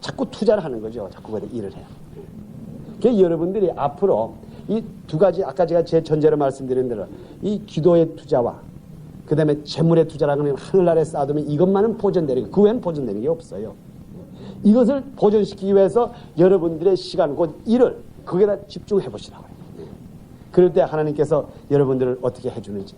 자꾸 투자를 하는 거죠. 자꾸 거기다 일을 해요. 그래서 여러분들이 앞으로 이 두 가지, 아까 제가 제 전제로 말씀드린 대로 이 기도의 투자와 그 다음에 재물의 투자라는 건 하늘나라에 쌓아두면 이것만은 보존되는 거, 그 외에는 보존되는 게 없어요. 이것을 보존시키기 위해서 여러분들의 시간, 곧 일을 거기에다 집중해 보시라고요. 그럴 때 하나님께서 여러분들을 어떻게 해주는지.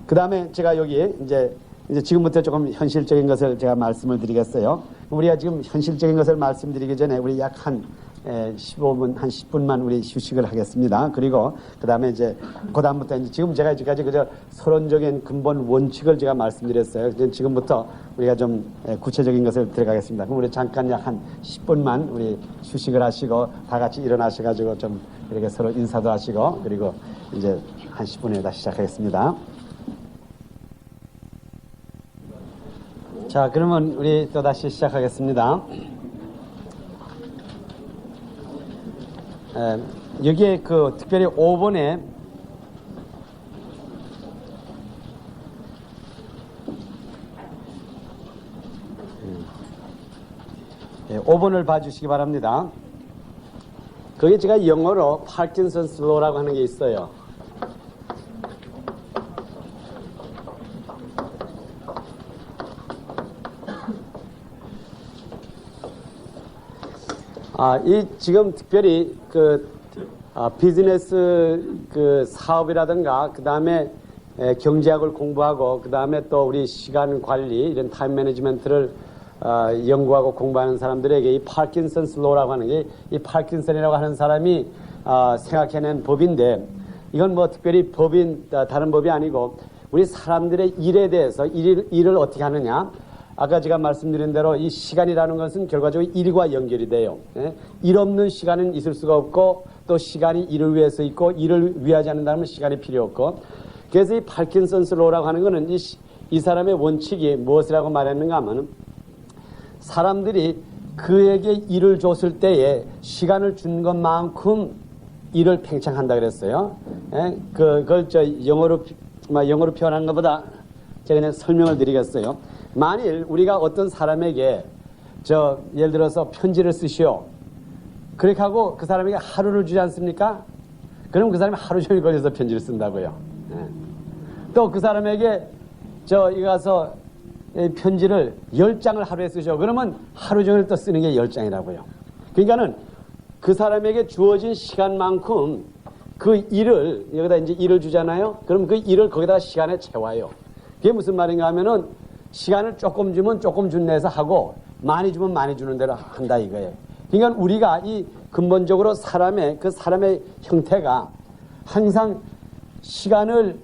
그 다음에 제가 여기 이제 지금부터 조금 현실적인 것을 제가 말씀을 드리겠어요. 우리가 지금 현실적인 것을 말씀드리기 전에 우리 약 한 15분, 한 10분만 우리 휴식을 하겠습니다. 그리고 그 다음에 이제 그 다음부터 이제 지금 제가 지금까지 그저 서론적인 근본 원칙을 제가 말씀드렸어요. 지금부터 우리가 좀 구체적인 것을 들어가겠습니다. 그럼 우리 잠깐 약 한 10분만 우리 휴식을 하시고 다 같이 일어나셔가지고 좀 이렇게 서로 인사도 하시고 그리고 이제 한 10분 후에 다시 시작하겠습니다. 자, 그러면 우리 또 다시 시작하겠습니다. 여기에 그 특별히 5번에 5번을 봐주시기 바랍니다. 거기 제가 영어로 파킨슨스 로라고 하는 게 있어요. 이 지금 특별히 비즈니스 사업이라든가 그 다음에 경제학을 공부하고 그 다음에 또 우리 시간 관리 이런 타임 매니지먼트를 연구하고 공부하는 사람들에게 이 파킨슨스 로라고 하는 게 이 파킨슨이라고 하는 사람이 생각해낸 법인데 이건 뭐 특별히 다른 법이 아니고 우리 사람들의 일에 대해서 일을 어떻게 하느냐. 아까 제가 말씀드린 대로 이 시간이라는 것은 결과적으로 일과 연결이 돼요. 일 없는 시간은 있을 수가 없고 또 시간이 일을 위해서 있고 일을 위하지 않는다면 시간이 필요 없고 그래서 이 파킨슨스 로라고 하는 것은 이 사람의 원칙이 무엇이라고 말했는가 하면 사람들이 그에게 일을 줬을 때에 시간을 준 것만큼 일을 팽창한다 그랬어요. 그걸 영어로 표현하는 것보다 제가 그냥 설명을 드리겠어요. 만일 우리가 어떤 사람에게 예를 들어서 편지를 쓰시오. 그렇게 하고 그 사람에게 하루를 주지 않습니까? 그럼 그 사람이 하루 종일 걸려서 편지를 쓴다고요. 또 그 사람에게 이거 가서 편지를 10장을 하루에 쓰시오. 그러면 하루 종일 또 쓰는 게 10장이라고요. 그러니까는 그 사람에게 주어진 시간만큼 그 일을 여기다 이제 일을 주잖아요. 그럼 그 일을 거기다가 시간에 채워요. 그게 무슨 말인가 하면은 시간을 조금 주면 조금 준 데서 하고 많이 주면 많이 주는 대로 한다 이거예요. 그러니까 우리가 이 근본적으로 사람의 형태가 항상 시간을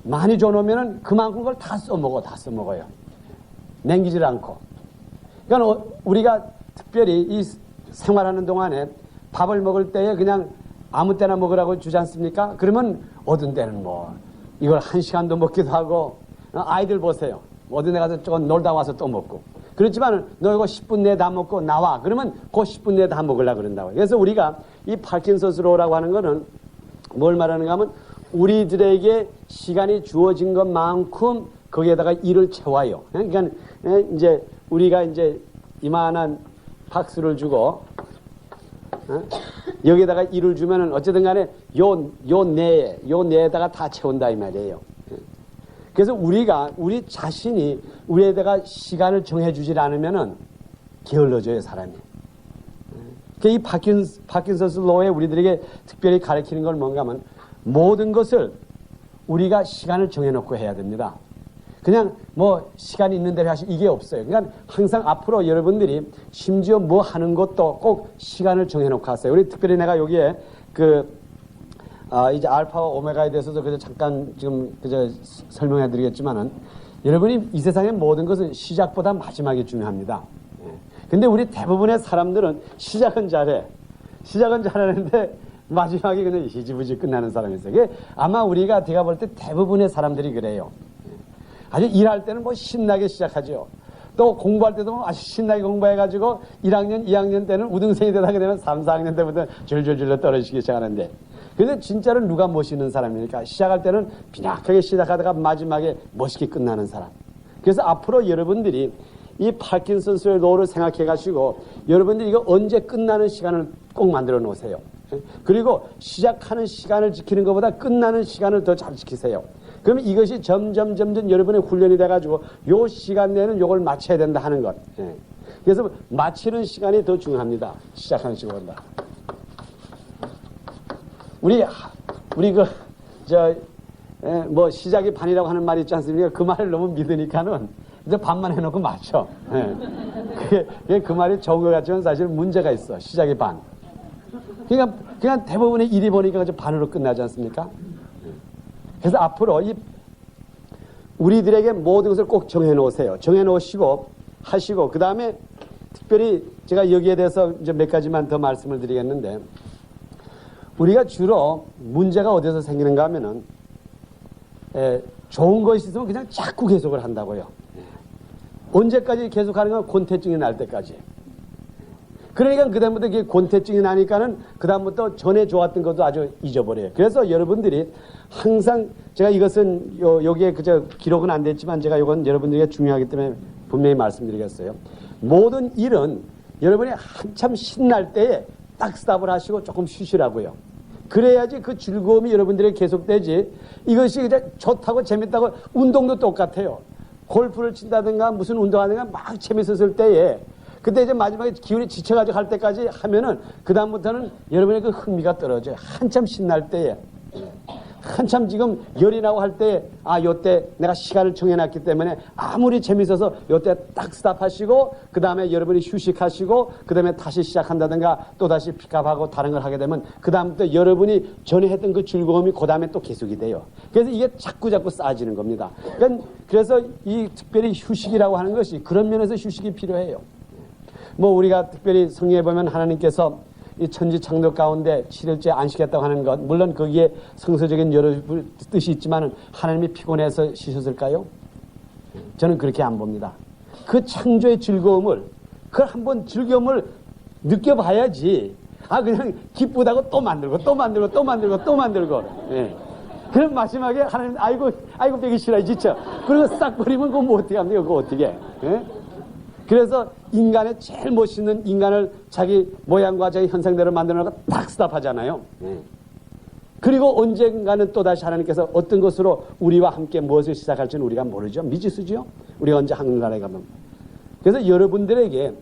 많이 줘놓으면은 그만큼 그걸 다 써먹어요. 남기질 않고. 그러니까 우리가 특별히 이 생활하는 동안에 밥을 먹을 때에 그냥 아무 때나 먹으라고 주지 않습니까? 그러면 어떤 때는 이걸 1시간도 먹기도 하고 아이들 보세요. 어디 데 가서 조금 놀다 와서 또 먹고. 그렇지만 너 이거 10분 내에 다 먹고 나와. 그러면 그 10분 내에 다 먹으려고 그런다고. 그래서 우리가 이 파킨슨스 로라고 하는 거는 뭘 말하는가 하면 우리들에게 시간이 주어진 것만큼 거기에다가 일을 채워요. 그러니까 이제 우리가 이제 이만한 박스를 주고 여기에다가 일을 주면은 어쨌든 간에 요 내에다가 다 채운다 이 말이에요. 그래서 우리 자신이 우리에다가 시간을 정해주질 않으면은 게을러져요, 사람이. 이 파킨슨스 로에 우리들에게 특별히 가르치는 건 뭔가 하면 모든 것을 우리가 시간을 정해놓고 해야 됩니다. 그냥 시간이 있는 대로 하시 이게 없어요. 그러니까 항상 앞으로 여러분들이 심지어 뭐 하는 것도 꼭 시간을 정해놓고 하세요. 우리 특별히 내가 여기에 이제 알파와 오메가에 대해서도 그저 잠깐 지금 설명해 드리겠지만은 여러분이 이 세상의 모든 것은 시작보다 마지막이 중요합니다. 근데 우리 대부분의 사람들은 시작은 잘하는데 마지막에 그냥 희지부지 끝나는 사람이 있어요. 그게 아마 우리가 제가 볼 때 대부분의 사람들이 그래요. 아주 일할 때는 신나게 시작하죠. 또 공부할 때도 아주 신나게 공부해가지고 1학년, 2학년 때는 우등생이 되다가 되면 3, 4학년 때부터 줄줄줄로 떨어지기 시작하는데 근데 진짜로 누가 멋있는 사람이니까 시작할 때는 빈약하게 시작하다가 마지막에 멋있게 끝나는 사람. 그래서 앞으로 여러분들이 이 파킨슨스의 로를 생각해 가시고 여러분들이 이거 언제 끝나는 시간을 꼭 만들어 놓으세요. 그리고 시작하는 시간을 지키는 것보다 끝나는 시간을 더 잘 지키세요. 그러면 이것이 점점 여러분의 훈련이 돼가지고 요 시간 내는 요걸 맞춰야 된다 하는 것. 그래서 맞추는 시간이 더 중요합니다. 시작하는 시간보다. 우리 뭐 시작이 반이라고 하는 말이 있지 않습니까? 그 말을 너무 믿으니까는 이제 반만 해놓고 맞춰. 그 말이 좋은 것 같지만 사실 문제가 있어. 시작이 반. 그러니까 그냥 대부분의 일이 보니까 반으로 끝나지 않습니까? 그래서 앞으로 우리들에게 모든 것을 꼭 정해 놓으세요. 정해 놓으시고 하시고 그 다음에 특별히 제가 여기에 대해서 이제 몇 가지만 더 말씀을 드리겠는데 우리가 주로 문제가 어디서 생기는가 하면은 좋은 것이 있으면 그냥 자꾸 계속을 한다고요. 언제까지 계속하는 건 곤태증이 날 때까지. 그러니까 그다음부터 이게 곤태증이 나니까는 그다음부터 전에 좋았던 것도 아주 잊어버려요. 그래서 여러분들이 항상 제가 이것은 여기에 그저 기록은 안 됐지만 제가 이건 여러분들에게 중요하기 때문에 분명히 말씀드리겠어요. 모든 일은 여러분이 한참 신날 때에 딱 스탑을 하시고 조금 쉬시라고요. 그래야지 그 즐거움이 여러분들에게 계속되지. 이것이 그냥 좋다고 재밌다고 운동도 똑같아요. 골프를 친다든가 무슨 운동하든가 막 재밌었을 때에 그때 이제 마지막에 기운이 지쳐가지고 할 때까지 하면은 그다음부터는 여러분의 그 흥미가 떨어져요. 한참 신날 때에. 한참 지금 열이 나고 할 때, 요때 내가 시간을 정해놨기 때문에 아무리 재밌어서 요때 딱 스탑하시고, 그 다음에 여러분이 휴식하시고, 그 다음에 다시 시작한다든가 또 다시 픽업하고 다른 걸 하게 되면 그 다음부터 여러분이 전에 했던 그 즐거움이 그 다음에 또 계속이 돼요. 그래서 이게 자꾸 쌓아지는 겁니다. 그래서 이 특별히 휴식이라고 하는 것이 그런 면에서 휴식이 필요해요. 뭐 우리가 특별히 성경에 보면 하나님께서 이 천지 창조 가운데 7일째 안식했다고 하는 것, 물론 거기에 성서적인 여러 뜻이 있지만 하나님이 피곤해서 쉬셨을까요? 저는 그렇게 안 봅니다. 그 창조의 즐거움을, 그 한번 즐거움을 느껴봐야지. 그냥 기쁘다고 또 만들고 또 만들고 또 만들고 또 만들고. 예. 그럼 마지막에 하나님 아이고 빼기 싫어 지쳐. 그리고 싹 버리면 그거 뭐 어떻게 합니까? 그거 어떻게? 예? 그래서 인간의 제일 멋있는 인간을 자기 모양과 자기 현상대로 만들어놓고 딱 스탑하잖아요. 그리고 언젠가는 또다시 하나님께서 어떤 것으로 우리와 함께 무엇을 시작할지는 우리가 모르죠. 미지수죠. 우리가 언제 하늘나라에 가면. 그래서 여러분들에게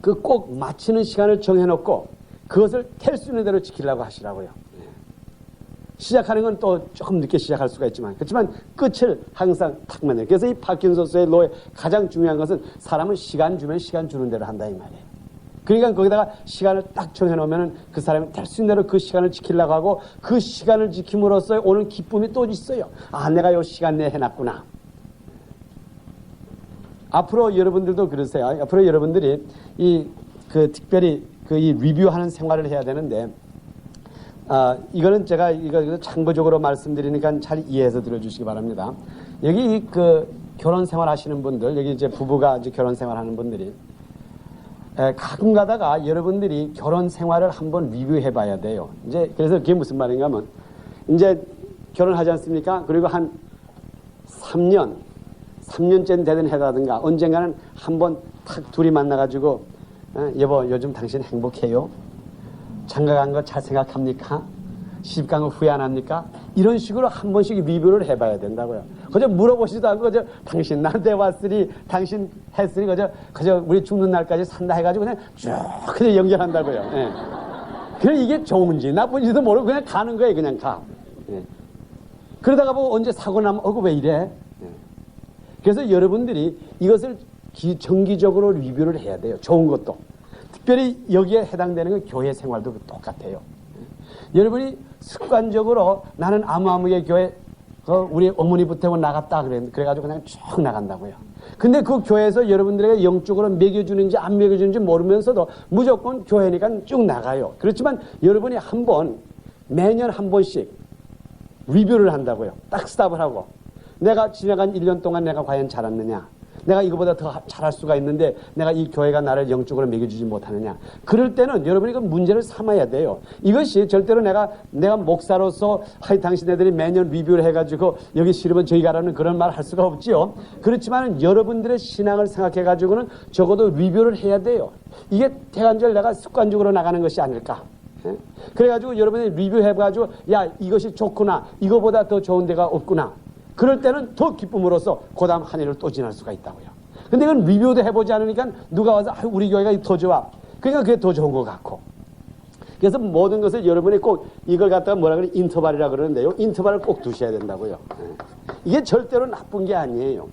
그 꼭 마치는 시간을 정해놓고 그것을 될 수 있는 대로 지키려고 하시라고요. 시작하는 건 또 조금 늦게 시작할 수가 있지만 그렇지만 끝을 항상 탁 만들어요. 그래서 이 파킨슨스의 로의 가장 중요한 것은 사람은 시간 주면 시간 주는 대로 한다 이 말이에요. 그러니까 거기다가 시간을 딱 정해놓으면 그 사람이 될 수 있는 대로 그 시간을 지키려고 하고 그 시간을 지킴으로써 오는 기쁨이 또 있어요. 내가 요 시간 내에 해놨구나. 앞으로 여러분들도 그러세요. 앞으로 여러분들이 특별히 이 리뷰하는 생활을 해야 되는데 이거는 제가 이거 참고적으로 말씀드리니까 잘 이해해서 들어주시기 바랍니다. 여기 결혼 생활 하시는 분들, 여기 이제 부부가 이제 결혼 생활 하는 분들이 가끔 가다가 여러분들이 결혼 생활을 한번 리뷰해 봐야 돼요. 이제 그래서 그게 무슨 말인가 하면 이제 결혼하지 않습니까? 그리고 한 3년째 되든 해다든가 언젠가는 한번 탁 둘이 만나가지고 여보 요즘 당신 행복해요? 장가간 거 잘 생각합니까? 시집간 거 후회 안 합니까? 이런 식으로 한 번씩 리뷰를 해봐야 된다고요. 그저 물어보지도 않고 그저 당신 나한테 왔으니 당신 했으니 그저 우리 죽는 날까지 산다 해가지고 그냥 연결한다고요. 예. 그럼 이게 좋은지 나쁜지도 모르고 그냥 가는 거예요. 그냥 가. 예. 그러다가 뭐 언제 사고 나면 왜 이래? 예. 그래서 여러분들이 이것을 정기적으로 리뷰를 해야 돼요. 좋은 것도. 특별히 여기에 해당되는 건 교회 생활도 똑같아요. 여러분이 습관적으로 나는 아무개 교회 우리 어머니부터 나갔다 그래가지고 그냥 쭉 나간다고요. 근데 그 교회에서 여러분들에게 영적으로 먹여주는지 안 먹여주는지 모르면서도 무조건 교회니까 쭉 나가요. 그렇지만 여러분이 매년 한 번씩 리뷰를 한다고요. 딱 스탑을 하고 내가 지나간 1년 동안 내가 과연 잘했느냐, 내가 이거보다 더 잘할 수가 있는데 내가 이 교회가 나를 영적으로 먹여주지 못하느냐. 그럴 때는 여러분이 그 문제를 삼아야 돼요. 이것이 절대로 내가 목사로서 당신네들이 매년 리뷰를 해가지고 여기 싫으면 저기 가라는 그런 말 할 수가 없지요. 그렇지만 여러분들의 신앙을 생각해가지고는 적어도 리뷰를 해야 돼요. 이게 대관절 내가 습관적으로 나가는 것이 아닐까. 그래가지고 여러분이 리뷰해가지고 야 이것이 좋구나, 이거보다 더 좋은 데가 없구나. 그럴 때는 더 기쁨으로써 그 다음 한 해를 또 지날 수가 있다고요. 근데 그건 리뷰도 해보지 않으니까 누가 와서 우리 교회가 더 좋아, 그러니까 그게 더 좋은 것 같고. 그래서 모든 것을 여러분이 꼭 이걸 갖다가 뭐라 그래, 인터벌이라 그러는데요, 인터벌을 꼭 두셔야 된다고요. 이게 절대로 나쁜 게 아니에요.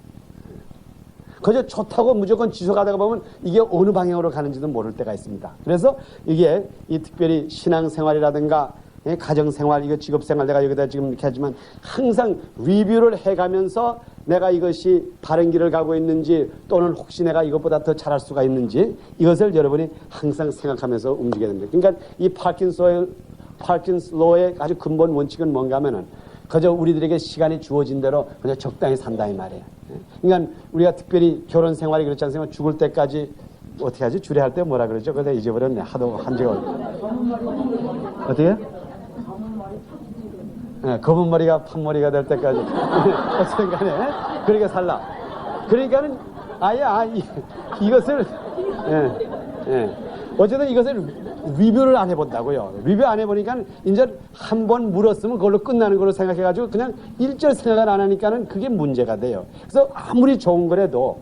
그저 좋다고 무조건 지속하다가 보면 이게 어느 방향으로 가는지도 모를 때가 있습니다. 그래서 이게 이 특별히 신앙생활이라든가 가정생활, 이거 직업생활 내가 여기다 지금 이렇게 하지만 항상 리뷰를 해가면서 내가 이것이 바른 길을 가고 있는지 또는 혹시 내가 이것보다 더 잘할 수가 있는지 이것을 여러분이 항상 생각하면서 움직여야 됩니다. 그러니까 이 파킨슨로의 아주 근본 원칙은 뭔가 하면은 그저 우리들에게 시간이 주어진 대로 그냥 적당히 산다 이 말이에요. 그러니까 우리가 특별히 결혼 생활이 그렇지 않습니까? 죽을 때까지 어떻게 하지? 주례할 때 뭐라 그러죠? 근데 잊어버렸네. 하도 한 적은. 어떻게? 네, 검은 머리가 판머리가 될 때까지. 어쨌든 간에 그렇게 살라. 그러니까는 이것을 어쨌든 이것을 리뷰를 안 해본다고요. 리뷰 안 해보니까 이제 한 번 물었으면 그걸로 끝나는 걸로 생각해가지고 그냥 일절 생각을 안 하니까는 그게 문제가 돼요. 그래서 아무리 좋은 거라도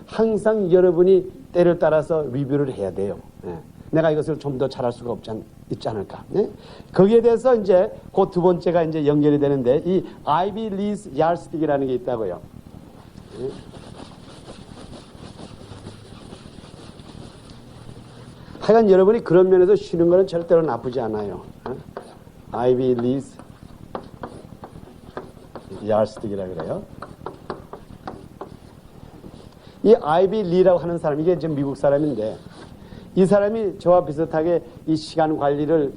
항상 여러분이 때를 따라서 리뷰를 해야 돼요. 내가 이것을 좀 더 잘할 수가 있지 않을까. 거기에 대해서 이제 그 두 번째가 이제 연결이 되는데 이 아이비 리스 야르스틱이라는 게 있다고요. 하여간 여러분이 그런 면에서 쉬는 거는 절대로 나쁘지 않아요. 아이비 리스 야르스틱이라 그래요. 이 아이비 리라고 하는 사람, 이게 지금 미국 사람인데 이 사람이 저와 비슷하게 이 시간 관리를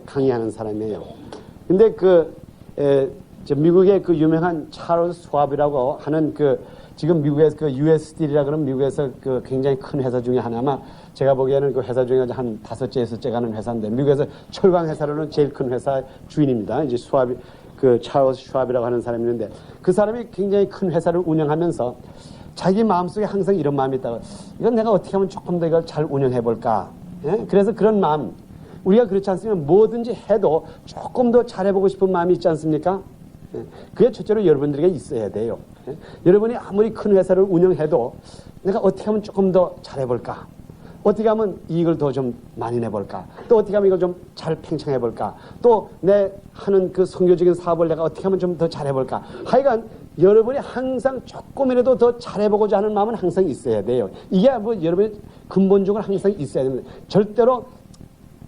강의하는 사람이에요. 근데 미국의 그 유명한 찰스 스왑이라고 하는 지금 미국에서 US 스틸이라 그러면 미국에서 굉장히 큰 회사 중에 하나만, 제가 보기에는 그 회사 중에 한 5째, 6째 가는 회사인데 미국에서 철강 회사로는 제일 큰 회사 주인입니다. 이제 찰스 스왑이라고 하는 사람이 있는데 그 사람이 굉장히 큰 회사를 운영하면서 자기 마음속에 항상 이런 마음이 있다고. 이건 내가 어떻게 하면 조금 더 이걸 잘 운영해볼까. 그래서 그런 마음, 우리가 그렇지 않습니까? 뭐든지 해도 조금 더 잘해보고 싶은 마음이 있지 않습니까? 그게 첫째로 여러분들에게 있어야 돼요. 여러분이 아무리 큰 회사를 운영해도 내가 어떻게 하면 조금 더 잘해볼까? 어떻게 하면 이익을 더 좀 많이 내볼까? 또 어떻게 하면 이걸 좀 잘 팽창해볼까? 또 내 하는 그 선교적인 사업을 내가 어떻게 하면 좀 더 잘해볼까? 하여간 여러분이 항상 조금이라도 더 잘해보고자 하는 마음은 항상 있어야 돼요. 이게 여러분이 근본적으로 항상 있어야 됩니다. 절대로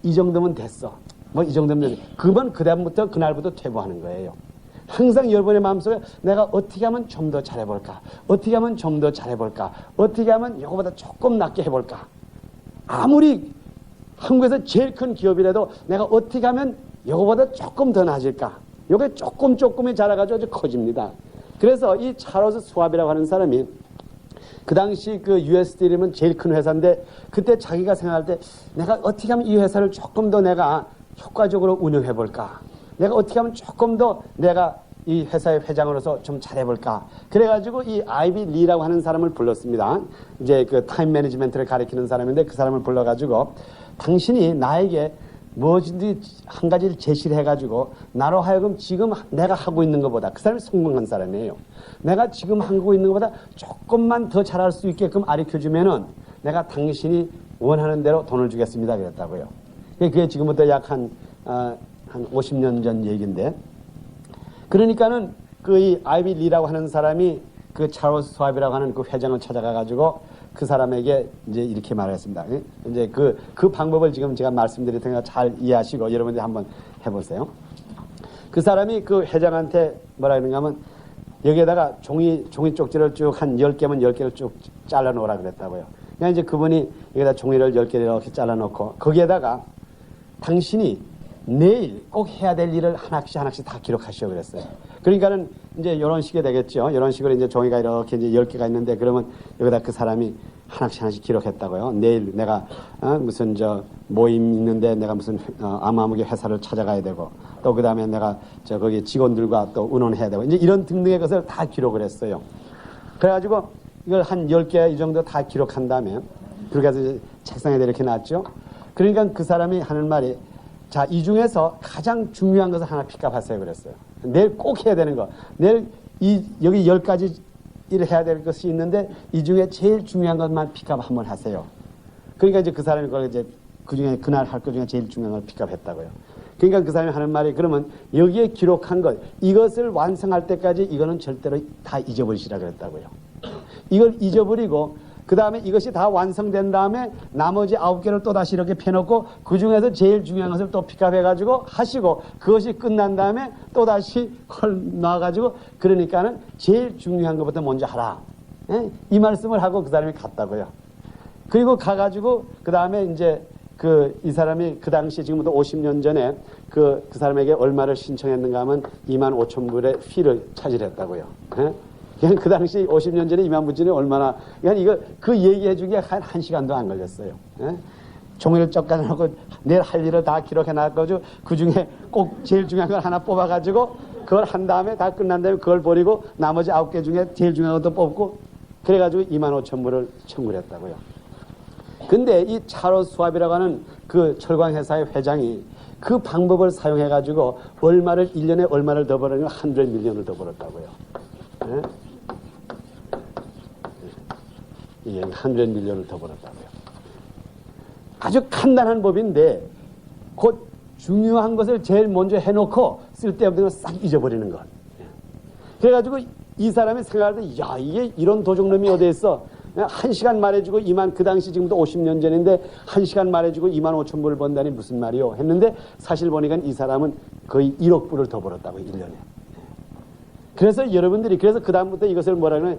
이 정도면 됐어. 이 정도면 됐어. 그건 그다음부터 그날부터 퇴보하는 거예요. 항상 여러분의 마음속에 내가 어떻게 하면 좀 더 잘해볼까? 어떻게 하면 좀 더 잘해볼까? 어떻게 하면 이거보다 조금 낫게 해볼까? 아무리 한국에서 제일 큰 기업이라도 내가 어떻게 하면 이거보다 조금 더 나아질까? 이게 조금이 자라가지고 아주 커집니다. 그래서 이 찰스 스왑이라고 하는 사람이 그 당시 US 스틸이면 제일 큰 회사인데 그때 자기가 생각할 때 내가 어떻게 하면 이 회사를 조금 더 내가 효과적으로 운영해볼까? 내가 어떻게 하면 조금 더 내가 이 회사의 회장으로서 좀 잘해볼까? 그래가지고 이 아이비 리라고 하는 사람을 불렀습니다. 이제 타임 매니지먼트를 가리키는 사람인데 그 사람을 불러가지고 당신이 나에게 뭐든지 한 가지를 제시를 해가지고 나로 하여금 지금 내가 하고 있는 것보다, 그 사람이 성공한 사람이에요. 내가 지금 하고 있는 것보다 조금만 더 잘할 수 있게끔 가르쳐주면은 내가 당신이 원하는 대로 돈을 주겠습니다. 그랬다고요. 그게 지금부터 약 한 50년 전 얘기인데, 그러니까는 이 아이비 리라고 하는 사람이 찰스 스왑이라고 하는 그 회장을 찾아가가지고 그 사람에게 이제 이렇게 말했습니다. 이제 그 방법을 지금 제가 말씀드릴 테니까 잘 이해하시고 여러분들이 한번 해보세요. 그 사람이 그 회장한테 뭐라 그러는가 하면 여기에다가 종이 쪽지를 쭉 한 10개면 10개를 쭉 잘라 놓으라 그랬다고요. 그러니까 이제 그분이 여기다 종이를 10개를 이렇게 잘라 놓고 거기에다가 당신이 내일 꼭 해야 될 일을 하나씩 하나씩 다 기록하시오 그랬어요. 그러니까는 이제 이런 식이 되겠죠. 이런 식으로 이제 종이가 이렇게 이제 10개가 있는데 그러면 여기다 그 사람이 하나씩 기록했다고요. 내일 내가 무슨 모임 있는데 내가 무슨 아무개 회사를 찾아가야 되고 또 그다음에 내가 거기 직원들과 또 의논해야 되고 이제 이런 등등의 것을 다 기록을 했어요. 그래가지고 이걸 한 10개 이 정도 다 기록한 다음에 그렇게 해서 이제 책상에다 이렇게 놨죠. 그러니까 그 사람이 하는 말이 자, 이 중에서 가장 중요한 것을 하나 픽업하세요 그랬어요. 내일 꼭 해야 되는 거. 내일 여기 10가지 일을 해야 될 것이 있는데 이 중에 제일 중요한 것만 픽업 한번 하세요. 그러니까 이제 그 사람이 그걸 이제 그 중에 그날 할 것 중에 제일 중요한 걸 픽업했다고요. 그러니까 그 사람이 하는 말이 그러면 여기에 기록한 것 이것을 완성할 때까지 이거는 절대로 다 잊어버리시라 그랬다고요. 이걸 잊어버리고 그 다음에 이것이 다 완성된 다음에 나머지 9개를 또 다시 이렇게 펴놓고 그 중에서 제일 중요한 것을 또 픽업해가지고 하시고 그것이 끝난 다음에 또 다시 그걸 놔가지고 그러니까는 제일 중요한 것부터 먼저 하라. 예? 이 말씀을 하고 그 사람이 갔다고요. 그리고 가가지고 그 다음에 이제 이 사람이 그 당시 지금부터 50년 전에 그 사람에게 얼마를 신청했는가 하면 25,000불의 피를 차지했다고요. 예? 그냥 그 당시 50년 전에 2만 불짜리 얼마나, 그냥 이거, 그 얘기해 주기에 한 시간도 안 걸렸어요. 예? 종이를 쩍 가져놓고 내일 할 일을 다 기록해 놔가지고 그 중에 꼭 제일 중요한 걸 하나 뽑아가지고 그걸 한 다음에 다 끝난 다음에 그걸 버리고 나머지 9개 중에 제일 중요한 것도 뽑고 그래가지고 25,000불을 청구를 했다고요. 근데 이 찰스 수왑이라고 하는 그 철광회사의 회장이 그 방법을 사용해가지고 1년에 얼마를 더 벌었냐면 100 밀리언을 더 벌었다고요. 예? 이게 100 밀리언을 더 벌었다고요. 아주 간단한 법인데 곧 중요한 것을 제일 먼저 해놓고 쓸데없는 걸 싹 잊어버리는 것. 그래가지고 이 사람이 생각할 때 야 이게 이런 도둑놈이 어디 있어. 1시간 말해주고 그 당시 지금도 50년 전인데 1시간 말해주고 25,000불을 번다니 무슨 말이요 했는데 사실 보니까 이 사람은 거의 1억 불을 더 벌었다고 1년에. 그래서 여러분들이 그래서 그 다음부터 이것을 뭐라 그러냐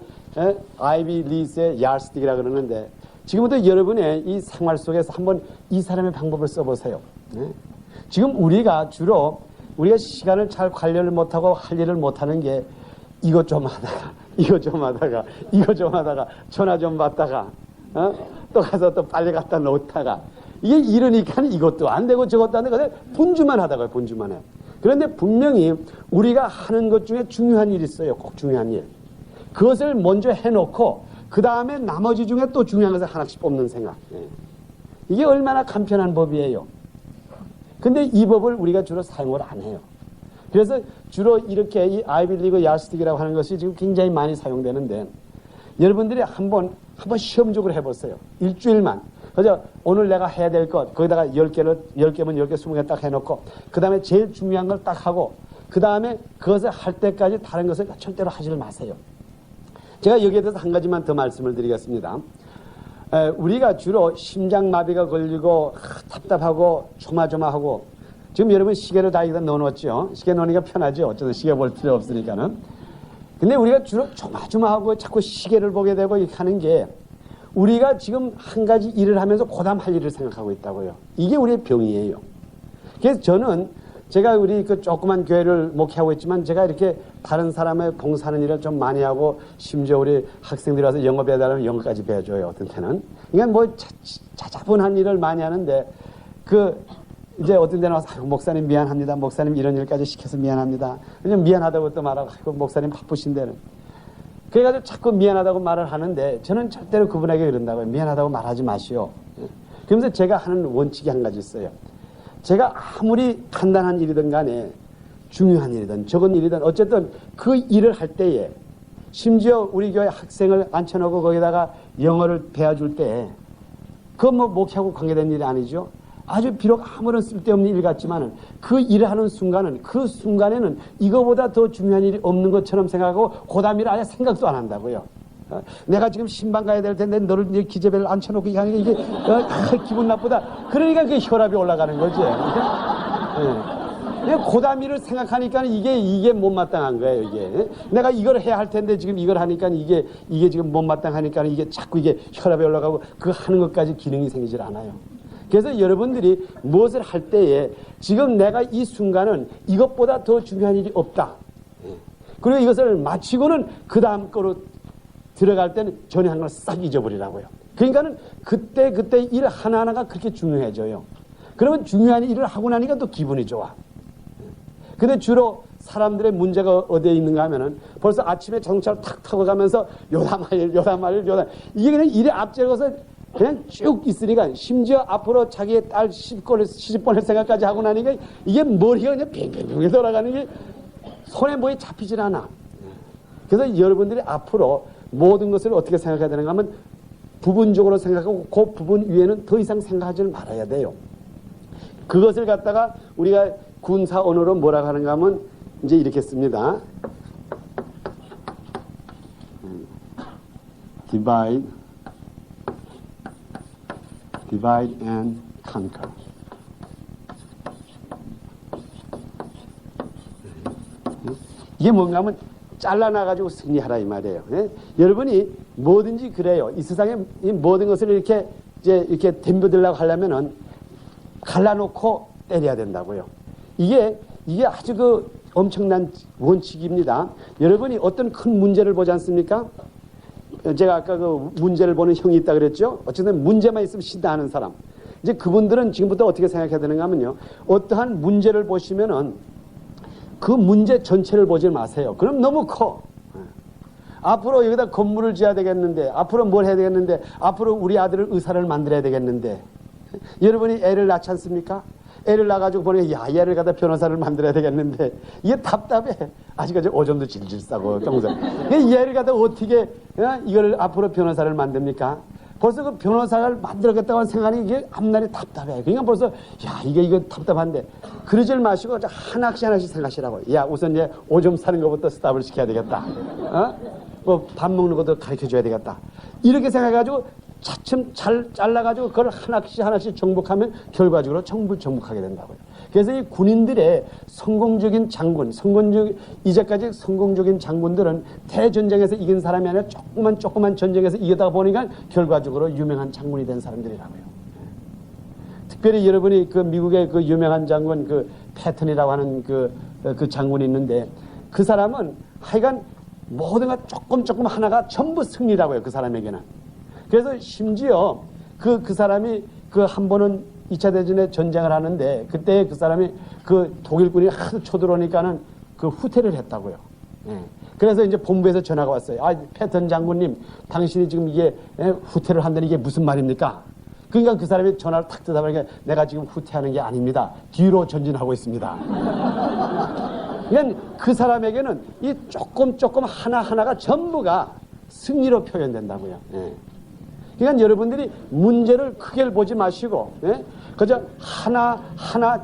아이비 리스의 야스틱이라 그러는데 지금부터 여러분의 이 생활 속에서 한번 이 사람의 방법을 써보세요. 지금 우리가 주로 우리가 시간을 잘 관리를 못하고 할 일을 못하는 게 이것 좀 하다가 이것 좀 하다가 이것 좀 하다가 전화 좀 받다가 또 가서 또 빨리 갖다 놓다가 이게 이러니까 이것도 안 되고 저것도 안 되고 분주만 하다가 분주만 해. 그런데 분명히 우리가 하는 것 중에 중요한 일이 있어요. 꼭 중요한 일. 그것을 먼저 해놓고 그 다음에 나머지 중에 또 중요한 것을 하나씩 뽑는 생각. 이게 얼마나 간편한 법이에요. 근데 이 법을 우리가 주로 사용을 안 해요. 그래서 주로 이렇게 이 아이빌리그 야스틱이라고 하는 것이 지금 굉장히 많이 사용되는데 여러분들이 한번 시험적으로 해보세요. 일주일만. 그래서 오늘 내가 해야 될 것, 거기다가 10개면 10개, 20개 딱 해놓고, 그 다음에 제일 중요한 걸 딱 하고, 그 다음에 그것을 할 때까지 다른 것을 절대로 하지를 마세요. 제가 여기에 대해서 한 가지만 더 말씀을 드리겠습니다. 우리가 주로 심장마비가 걸리고, 답답하고, 조마조마하고, 지금 여러분 시계를 다 여기다 넣어놓았죠? 시계 넣으니까 편하죠? 어쩌든 시계 볼 필요 없으니까는. 근데 우리가 주로 조마조마하고 자꾸 시계를 보게 되고 이렇게 하는 게, 우리가 지금 한 가지 일을 하면서 고담 할 일을 생각하고 있다고요. 이게 우리의 병이에요. 그래서 저는 제가 우리 그 조그만 교회를 목회하고 있지만 제가 이렇게 다른 사람의 봉사하는 일을 좀 많이 하고 심지어 우리 학생들이 와서 영어 배워달라면 영어까지 배워줘요. 어떤 때는. 그러니까 뭐 자자분한 일을 많이 하는데 이제 어떤 데는 와서 목사님 미안합니다. 목사님 이런 일까지 시켜서 미안합니다. 그냥 미안하다고 또 말하고 목사님 바쁘신데는. 그래가지고 자꾸 미안하다고 말을 하는데 저는 절대로 그분에게 그런다고요. 미안하다고 말하지 마시오. 그러면서 제가 하는 원칙이 한 가지 있어요. 제가 아무리 간단한 일이든 간에 중요한 일이든 적은 일이든 어쨌든 그 일을 할 때에 심지어 우리 교회 학생을 앉혀놓고 거기다가 영어를 배워줄 때 그건 뭐 목회하고 관계된 일이 아니죠. 아주 비록 아무런 쓸데없는 일 같지만은 그 일을 하는 순간은 그 순간에는 이거보다 더 중요한 일이 없는 것처럼 생각하고 고담 일을 아예 생각도 안 한다고요. 내가 지금 신방 가야 될 텐데 너를 기재배를 앉혀놓고 이게 하는 게 이게 기분 나쁘다. 그러니까 그게 혈압이 올라가는 거지. 고담 일을 생각하니까 이게 못마땅한 거예요. 이게 내가 이걸 해야 할 텐데 지금 이걸 하니까 이게 지금 못마땅하니까 이게 자꾸 이게 혈압이 올라가고 그 하는 것까지 기능이 생기질 않아요. 그래서 여러분들이 무엇을 할 때에 지금 내가 이 순간은 이것보다 더 중요한 일이 없다. 그리고 이것을 마치고는 그 다음 거로 들어갈 때는 전에 한 걸 싹 잊어버리라고요. 그러니까는 그때 일 하나하나가 그렇게 중요해져요. 그러면 중요한 일을 하고 나니까 또 기분이 좋아. 근데 주로 사람들의 문제가 어디에 있는가 하면은 벌써 아침에 자동차를 탁 타고 가면서 요담할 이게 그냥 일에 앞질러서 그냥 쭉 있으니까 심지어 앞으로 자기의 딸 시집보낼 생각까지 하고 나니까 이게 머리가 그냥 뱅뱅뱅 돌아가는 게 손에 뭐에 잡히질 않아. 그래서 여러분들이 앞으로 모든 것을 어떻게 생각해야 되는가 하면 부분적으로 생각하고 그 부분 위에는 더 이상 생각하지는 말아야 돼요. 그것을 갖다가 우리가 군사 언어로 뭐라고 하는가 하면 이제 이렇게 씁니다. divide and conquer. 이게 뭔가 하면 잘라놔가지고 승리하라 이 말이에요. 예? 여러분이 뭐든지 그래요. 이 세상에 이 모든 것을 이렇게 덤벼들려고 하려면은 갈라놓고 때려야 된다고요. 이게 아주 그 엄청난 원칙입니다. 여러분이 어떤 큰 문제를 보지 않습니까? 제가 아까 그 문제를 보는 형이 있다 그랬죠? 어쨌든 문제만 있으면 신다하는 사람. 이제 그분들은 지금부터 어떻게 생각해야 되는가 하면요. 어떠한 문제를 보시면은 그 문제 전체를 보지 마세요. 그럼 너무 커. 앞으로 여기다 건물을 지어야 되겠는데, 앞으로 뭘 해야 되겠는데, 앞으로 우리 아들을 의사를 만들어야 되겠는데. 여러분이 애를 낳지 않습니까? 애를 낳아가지고 보니까 야, 얘를 갖다 변호사를 만들어야 되겠는데 이게 답답해. 아직까지 오줌도 질질 싸고 평생. 얘를 갖다 어떻게 이걸 앞으로 변호사를 만듭니까? 벌써 그 변호사를 만들겠다고 생각하니 이게 앞날이 답답해. 그러니까 벌써 야 이거 답답한데 그러질 마시고 하나씩 생각하시라고. 야 우선 얘 오줌 싸는 것부터 스탑을 시켜야 되겠다. 뭐 밥 먹는 것도 가르쳐줘야 되겠다. 이렇게 생각해가지고 차츰 잘 잘라가지고 그걸 하나씩 정복하면 결과적으로 정복하게 된다고요. 그래서 이 군인들의 성공적인 장군, 이제까지 성공적인 장군들은 대전쟁에서 이긴 사람이 아니라 조그만 전쟁에서 이기다 보니까 결과적으로 유명한 장군이 된 사람들이라고요. 특별히 여러분이 그 미국의 그 유명한 장군 그 패턴이라고 하는 그 장군이 있는데 그 사람은 하여간 모든가 조금 하나가 전부 승리라고요. 그 사람에게는. 그래서 심지어 그 사람이 그 한 번은 2차 대전에 전쟁을 하는데 그때 그 사람이 그 독일군이 하도 쳐들어오니까는 그 후퇴를 했다고요. 예. 그래서 이제 본부에서 전화가 왔어요. 아, 패턴 장군님, 당신이 지금 이게 후퇴를 한다는 이게 무슨 말입니까? 그러니까 그 사람이 전화를 탁 대답하니까 내가 지금 후퇴하는 게 아닙니다. 뒤로 전진하고 있습니다. 그러니까 그 사람에게는 이 조금 하나가 전부가 승리로 표현된다고요. 예. 그러니까 여러분들이 문제를 크게 보지 마시고, 예? 그저 하나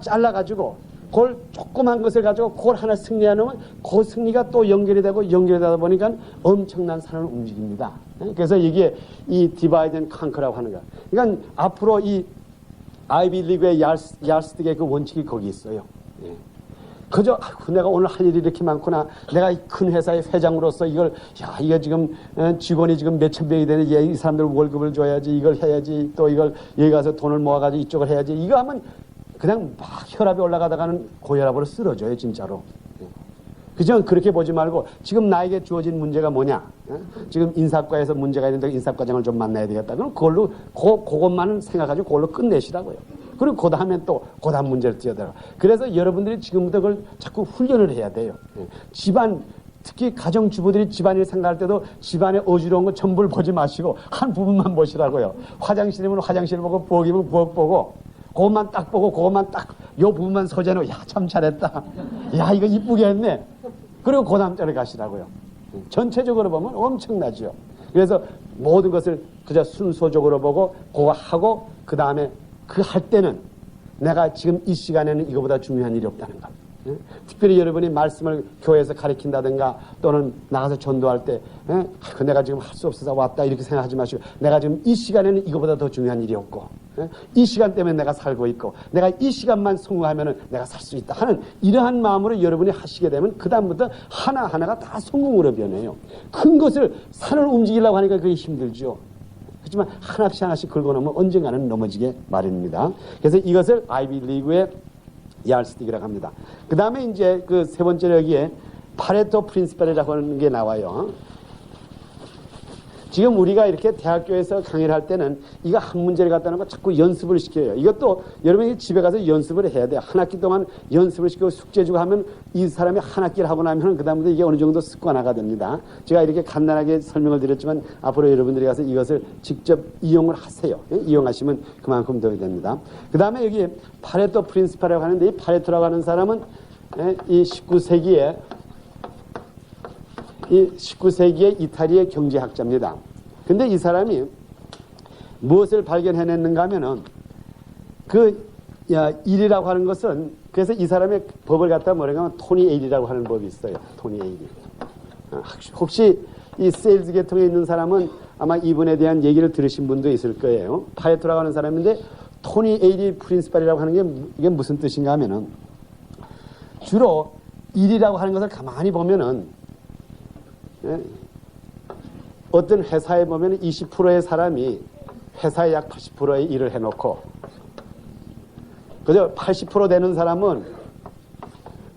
잘라가지고, 그걸 조그만 것을 가지고 그걸 하나 승리하면 그 승리가 또 연결되다 보니까 엄청난 산을 움직입니다. 예? 그래서 이게 이 디바이드 앤 컨커라고 하는 거야. 그러니까 앞으로 이 아이비 리그의 야스틱의 그 원칙이 거기 있어요. 예. 그저 내가 오늘 할 일이 이렇게 많구나. 내가 큰 회사의 회장으로서 이거 지금 직원이 지금 몇천 명이 되는데 이 사람들 월급을 줘야지, 이걸 해야지, 또 이걸 여기 가서 돈을 모아가지고 이쪽을 해야지. 이거 하면 그냥 막 혈압이 올라가다가는 고혈압으로 쓰러져요, 진짜로. 그죠? 그렇게 보지 말고 지금 나에게 주어진 문제가 뭐냐? 지금 인사과에서 문제가 있는데 인사과장을 좀 만나야 되겠다. 그럼 그걸로 그것만은 생각하시고 그걸로 끝내시라고요. 그리고 그 다음에 또 그 다음 문제를 뛰어들어. 그래서 여러분들이 지금부터 그걸 자꾸 훈련을 해야 돼요. 집안, 특히 가정주부들이 집안일 생각할 때도 집안에 어지러운 거 전부를 보지 마시고 한 부분만 보시라고요. 화장실이면 화장실 보고 부엌이면 부엌 보고 그것만 딱 보고 그것만 딱 요 부분만 소재는 야 참 잘했다. 야 이거 이쁘게 했네. 그리고 그 다음 절에 가시라고요. 전체적으로 보면 엄청나죠. 그래서 모든 것을 그저 순서적으로 보고 그거 하고 그 다음에 그 할 때는 내가 지금 이 시간에는 이거보다 중요한 일이 없다는 것. 특별히 여러분이 말씀을 교회에서 가르친다든가 또는 나가서 전도할 때 내가 지금 할 수 없어서 왔다 이렇게 생각하지 마시고 내가 지금 이 시간에는 이거보다 더 중요한 일이 없고 이 시간 때문에 내가 살고 있고 내가 이 시간만 성공하면은 내가 살 수 있다 하는 이러한 마음으로 여러분이 하시게 되면 그 다음부터 하나하나가 다 성공으로 변해요. 큰 것을 산을 움직이려고 하니까 그게 힘들죠. 그렇지만 하나씩 하나씩 긁어놓으면 언젠가는 넘어지게 마련입니다. 그래서 이것을 아이비리그의 야르스틱이라고 합니다. 그 다음에 이제 그 세 번째로 여기에 파레토 프린시플이라고 하는 게 나와요. 지금 우리가 이렇게 대학교에서 강의를 할 때는 이거 한 문제를 갖다 놓고 자꾸 연습을 시켜요. 이것도 여러분이 집에 가서 연습을 해야 돼요. 한 학기 동안 연습을 시키고 숙제 주고 하면 이 사람이 한 학기를 하고 나면 그다음부터 이게 어느 정도 습관화가 됩니다. 제가 이렇게 간단하게 설명을 드렸지만 앞으로 여러분들이 가서 이것을 직접 이용을 하세요. 이용하시면 그만큼 도움이 됩니다. 그 다음에 여기 파레토 프린시플이라고 하는데 이 파레토라고 하는 사람은 이 19세기의 이탈리아의 경제학자입니다. 근데 이 사람이 무엇을 발견해냈는가 하면은 일이라고 하는 것은 그래서 이 사람의 법을 갖다 뭐라고 하면 토니 에일이라고 하는 법이 있어요. 토니 에일이. 혹시 이 세일즈 계통에 있는 사람은 아마 이분에 대한 얘기를 들으신 분도 있을 거예요. 파레토라고 하는 사람인데 토니 에일이 프린시플이라고 하는 게 이게 무슨 뜻인가 하면은 주로 일이라고 하는 것을 가만히 보면은 어떤 회사에 보면 20%의 사람이 회사의 약 80%의 일을 해놓고 그죠? 80% 되는 사람은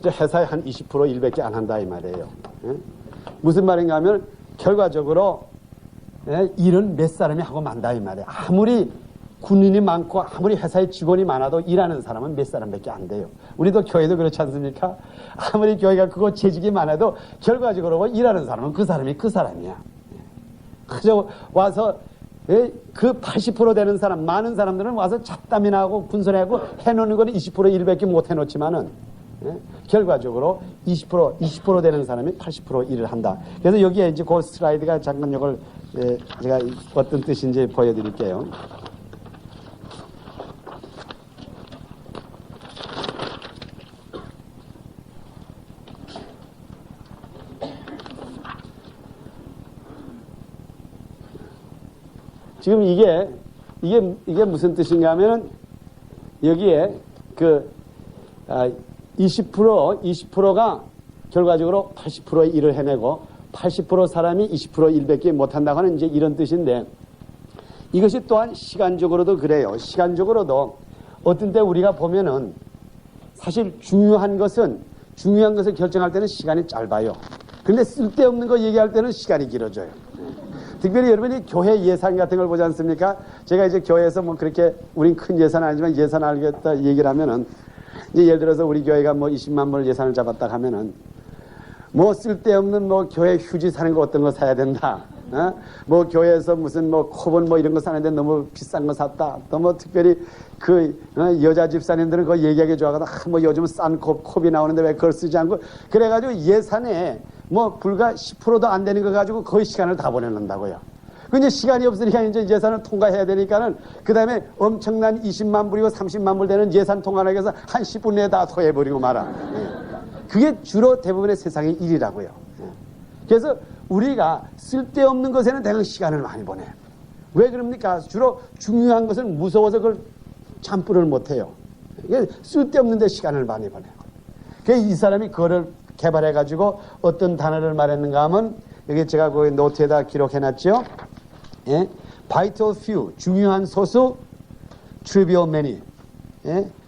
회사의 한 20% 일밖에 안 한다 이 말이에요. 무슨 말인가 하면 결과적으로 일은 몇 사람이 하고 만다 이 말이에요. 아무리 군인이 많고 아무리 회사에 직원이 많아도 일하는 사람은 몇 사람밖에 안 돼요. 우리도 교회도 그렇지 않습니까? 아무리 교회가 크고 재직이 많아도 결과적으로 일하는 사람은 그 사람이야. 그저 와서 그 80% 되는 사람, 많은 사람들은 와서 잡담이나 하고 군소리하고 해놓는 거는 20% 일밖에 못 해놓지만은 결과적으로 20% 되는 사람이 80% 일을 한다. 그래서 여기에 이제 그 슬라이드가 잠깐 이걸 제가 어떤 뜻인지 보여드릴게요. 지금 이게 무슨 뜻인가 하면은 여기에 20%가 결과적으로 80%의 일을 해내고 80% 사람이 20% 일밖에 못한다고 하는 이제 이런 뜻인데 이것이 또한 시간적으로도 그래요. 시간적으로도 어떤 때 우리가 보면은 사실 중요한 것을 결정할 때는 시간이 짧아요. 근데 쓸데없는 거 얘기할 때는 시간이 길어져요. 특별히 여러분이 교회 예산 같은 걸 보지 않습니까? 제가 이제 교회에서 뭐 그렇게 우린 큰 예산은 아니지만 예산 알겠다 얘기를 하면은 이제 예를 들어서 우리 교회가 뭐 20만 불 예산을 잡았다 하면은 뭐 쓸데없는 뭐 교회 휴지 사는 거 어떤 거 사야 된다. 뭐 교회에서 무슨 뭐 컵은 뭐 이런 거 사는데 너무 비싼 거 샀다. 또 뭐 특별히 여자 집사님들은 그거 얘기하기 좋아하거든. 뭐 요즘 싼 컵이 나오는데 왜 그걸 쓰지 않고 그래가지고 예산에 뭐 불과 10%도 안 되는 거 가지고 거의 시간을 다 보내는다고요. 근데 시간이 없으니까 이제 예산을 통과해야 되니까는 그 다음에 엄청난 20만 불이고 30만 불 되는 예산 통과하기 위해서 한 10분 내에 다 소해버리고 말아. 그게 주로 대부분의 세상의 일이라고요. 그래서 우리가 쓸데없는 것에는 대강 시간을 많이 보내요. 왜 그럽니까? 주로 중요한 것을 무서워서 그걸 참부를 못해요. 쓸데없는 데 시간을 많이 보내요. 그래서 이 사람이 그거를 개발해가지고 어떤 단어를 말했는가 하면 여기 제가 그 노트에다 기록해놨죠. vital few, 중요한 소수, trivial many,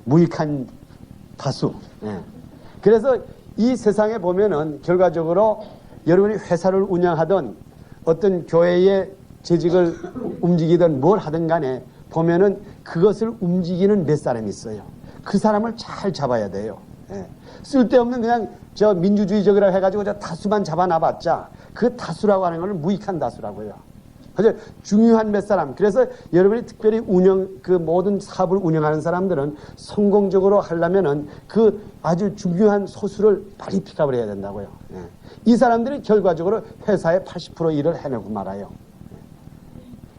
무익한 다수. 그래서 이 세상에 보면은 결과적으로 여러분이 회사를 운영하던 어떤 교회의 재직을 움직이든 뭘 하든 간에 보면은 그것을 움직이는 몇 사람이 있어요. 그 사람을 잘 잡아야 돼요. 쓸데없는 그냥 저 민주주의적이라 해가지고 저 다수만 잡아놔봤자 그 다수라고 하는 것은 무익한 다수라고요. 그래서 중요한 몇 사람. 그래서 여러분이 특별히 그 모든 사업을 운영하는 사람들은 성공적으로 하려면은 그 아주 중요한 소수를 빨리 픽업을 해야 된다고요. 이 사람들이 결과적으로 회사의 80% 일을 해내고 말아요.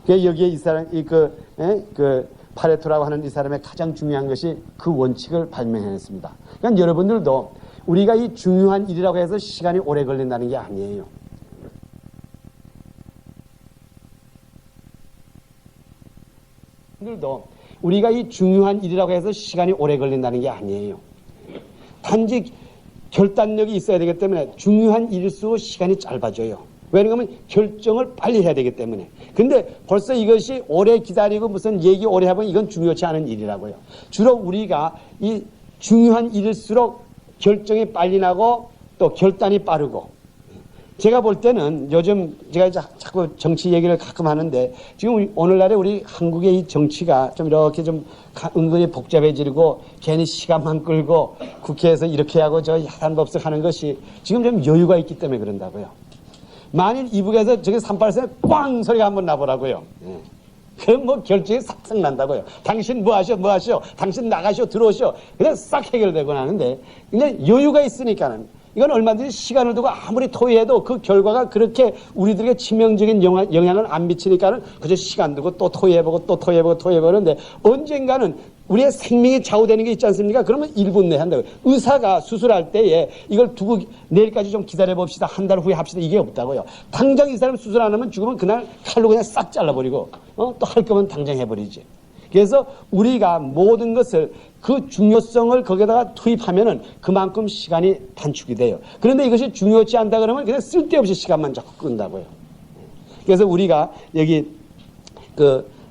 여기에 이 사람, 파레토라고 하는 이 사람의 가장 중요한 것이 그 원칙을 발명해냈습니다. 그러니까 여러분들도 우리가 이 중요한 일이라고 해서 시간이 오래 걸린다는 게 아니에요. 여러분들도 우리가 이 중요한 일이라고 해서 시간이 오래 걸린다는 게 아니에요. 단지 결단력이 있어야 되기 때문에 중요한 일일수록 시간이 짧아져요. 왜냐하면 결정을 빨리 해야 되기 때문에. 근데 벌써 이것이 오래 기다리고 무슨 얘기 오래 해보면 이건 중요치 않은 일이라고요. 주로 우리가 이 중요한 일일수록 결정이 빨리 나고 또 결단이 빠르고, 제가 볼 때는 요즘 제가 자꾸 정치 얘기를 가끔 하는데 지금 오늘날에 우리 한국의 이 정치가 좀 이렇게 좀 은근히 복잡해지고 괜히 시간만 끌고 국회에서 이렇게 하고 저 야단법석 하는 것이 지금 좀 여유가 있기 때문에 그런다고요. 만일 이북에서 저기 38선에 꽝 소리가 한번 나보라고요. 그럼 뭐 결정이 싹싹 난다고요. 당신 뭐 하셔, 뭐 하셔, 당신 나가셔, 들어오셔. 그냥 싹 해결되고 나는데, 근데 여유가 있으니까는 이건 얼마든지 시간을 두고 아무리 토의해도 그 결과가 그렇게 우리들에게 치명적인 영향을 안 미치니까는 그저 시간 두고 또 토의해보고 또 토의해보고 토의해보는데 언젠가는 우리의 생명이 좌우되는 게 있지 않습니까? 그러면 1분 내에 한다고요. 의사가 수술할 때에 이걸 두고 내일까지 좀 기다려봅시다. 한 달 후에 합시다. 이게 없다고요. 당장 이 사람 수술 안 하면 죽으면 그날 칼로 그냥 싹 잘라버리고 또 할 거면 당장 해버리지. 그래서 우리가 모든 것을 그 중요성을 거기다가 투입하면은 그만큼 시간이 단축이 돼요. 그런데 이것이 중요치 않다 그러면 그냥 쓸데없이 시간만 자꾸 끈다고요. 그래서 우리가 여기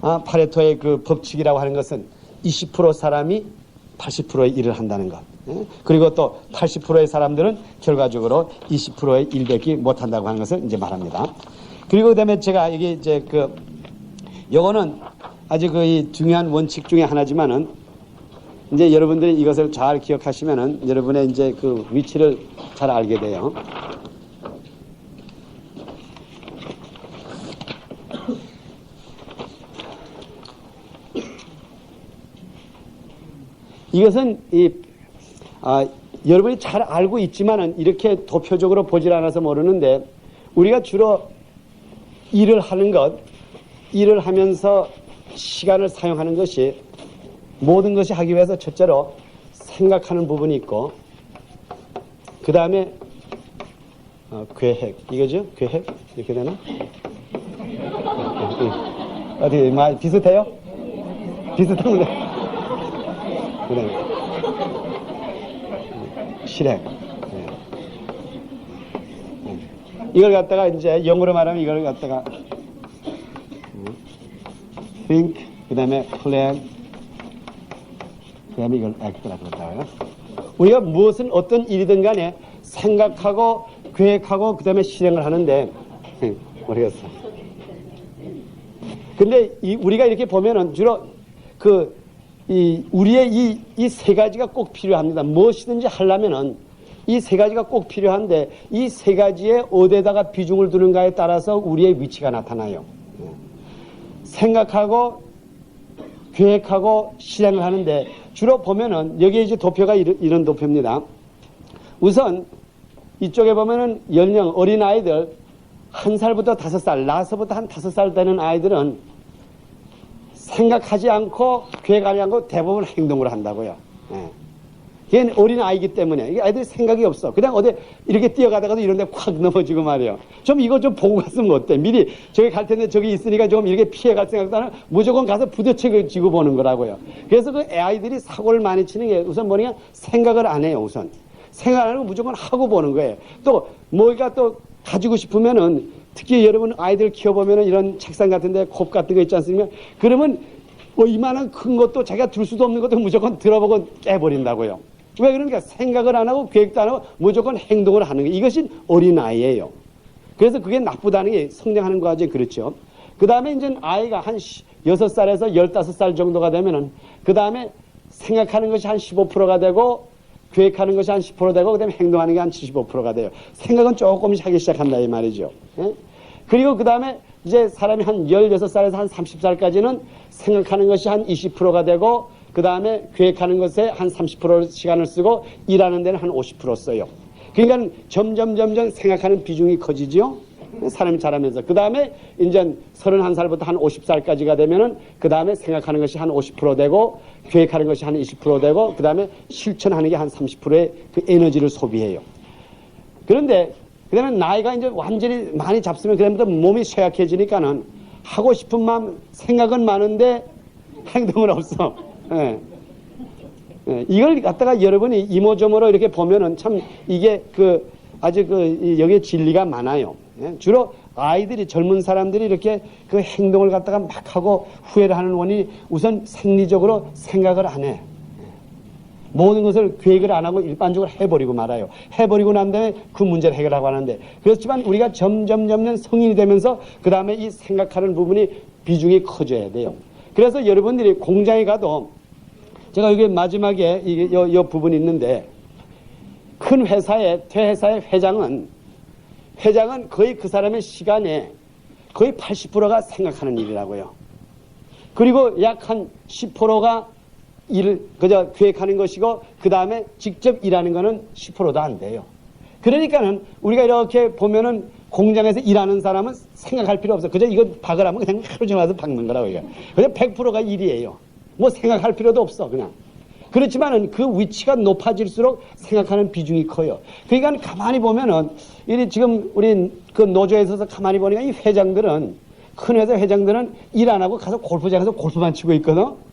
파레토의 그 법칙이라고 하는 것은 20% 사람이 80%의 일을 한다는 것. 그리고 또 80%의 사람들은 결과적으로 20%의 일밖에 못한다고 하는 것을 이제 말합니다. 그리고 그다음에 제가 이게 이제 요거는 아주 이 중요한 원칙 중에 하나지만은 이제 여러분들이 이것을 잘 기억하시면은 여러분의 이제 그 위치를 잘 알게 돼요. 이것은 여러분이 잘 알고 있지만은 이렇게 도표적으로 보질 않아서 모르는데 우리가 주로 일을 하는 것, 일을 하면서 시간을 사용하는 것이 모든 것이 하기 위해서 첫째로 생각하는 부분이 있고 그 다음에 계획, 이거죠? 계획? 이렇게 되나? 어디 비슷해요? 비슷한데 그래. 실행. 이걸 갖다가 이제 영어로 말하면 이걸 갖다가 think, 그 다음에 plan, 그 다음에 이걸 act라고 그러더라고요. 우리가 무엇은 어떤 일이든 간에 생각하고 계획하고 그 다음에 실행을 하는데 모르겠어. 근데 우리가 이렇게 보면은 주로 우리의 이 세 가지가 꼭 필요합니다. 무엇이든지 하려면은 이 세 가지가 꼭 필요한데 이 세 가지에 어디에다가 비중을 두는가에 따라서 우리의 위치가 나타나요. 생각하고 계획하고 실행을 하는데 주로 보면은 여기에 이제 도표가 이런 도표입니다. 우선 이쪽에 보면은 연령 어린 아이들 1살부터 5살, 나서부터 한 5살 되는 아이들은 생각하지 않고 계획하지 않고 대부분 행동을 한다고요. 걔는 어린 아이기 때문에 이게 아이들이 생각이 없어. 그냥 어디 이렇게 뛰어가다가도 이런 데 콱 넘어지고 말이에요. 좀 이거 좀 보고 갔으면 어때? 미리 저기 갈 텐데 저기 있으니까 좀 이렇게 피해갈 생각도 안 하고 무조건 가서 부딪히고 보는 거라고요. 그래서 그 아이들이 사고를 많이 치는 게 우선 뭐냐? 생각을 안 해요. 우선 생각 안 하고 무조건 하고 보는 거예요. 또 뭐가 또 가지고 싶으면은 특히 여러분 아이들 키워보면은 이런 책상 같은데 콥 같은 거 있지 않습니까? 그러면 이만한 큰 것도 자기가 들 수도 없는 것도 무조건 들어보고 깨버린다고요. 왜 그러니까 생각을 안 하고 계획도 안 하고 무조건 행동을 하는 거예요. 이것이 어린아이예요. 그래서 그게 나쁘다는 게 성장하는 과정이 그렇죠. 그 다음에 이제 아이가 한 6살에서 15살 정도가 되면은 그 다음에 생각하는 것이 한 15%가 되고 계획하는 것이 한 10% 되고 그 다음에 행동하는 게 한 75%가 돼요. 생각은 조금씩 하기 시작한다 이 말이죠. 예? 그리고 그 다음에 이제 사람이 한 16살에서 한 30살까지는 생각하는 것이 한 20%가 되고 그 다음에 계획하는 것에 한 30% 시간을 쓰고 일하는 데는 한 50% 써요. 그러니까 점점 생각하는 비중이 커지죠. 사람이 자라면서. 그 다음에 이제 31살부터 한 50살까지가 되면은 그 다음에 생각하는 것이 한 50% 되고 계획하는 것이 한 20% 되고 그 다음에 실천하는 게 한 30%의 그 에너지를 소비해요. 그런데 그 다음에 나이가 이제 완전히 많이 잡수면 그다음부터 몸이 쇠약해지니까는 하고 싶은 마음, 생각은 많은데 행동은 없어. 예. 예. 이걸 갖다가 여러분이 이모저모로 이렇게 보면은 참 이게 아주 여기에 진리가 많아요. 예? 주로 아이들이, 젊은 사람들이 이렇게 그 행동을 갖다가 막 하고 후회를 하는 원인이 우선 생리적으로 생각을 안 해. 모든 것을 계획을 안 하고 일반적으로 해버리고 말아요. 해버리고 난 다음에 그 문제를 해결하고 하는데, 그렇지만 우리가 점점 성인이 되면서 그 다음에 이 생각하는 부분이 비중이 커져야 돼요. 그래서 여러분들이 공장에 가도, 제가 여기 마지막에 이 부분이 있는데, 큰 회사의, 대회사의 회장은 거의 그 사람의 시간에 거의 80%가 생각하는 일이라고요. 그리고 약 한 10%가 일을 그저 계획하는 것이고, 그 다음에 직접 일하는 거는 10%도 안 돼요. 그러니까는 우리가 이렇게 보면은 공장에서 일하는 사람은 생각할 필요 없어. 그저 이거 박으라면 그냥 하루 종일 와서 박는 거라고 이거. 그냥 100%가 일이에요. 뭐 생각할 필요도 없어 그냥. 그렇지만은 그 위치가 높아질수록 생각하는 비중이 커요. 그러니까 가만히 보면은 이 지금 우리 그 노조에 있어서 가만히 보니까 이 회장들은, 큰 회사 회장들은 일 안 하고 가서 골프장에서 골프만 치고 있거든.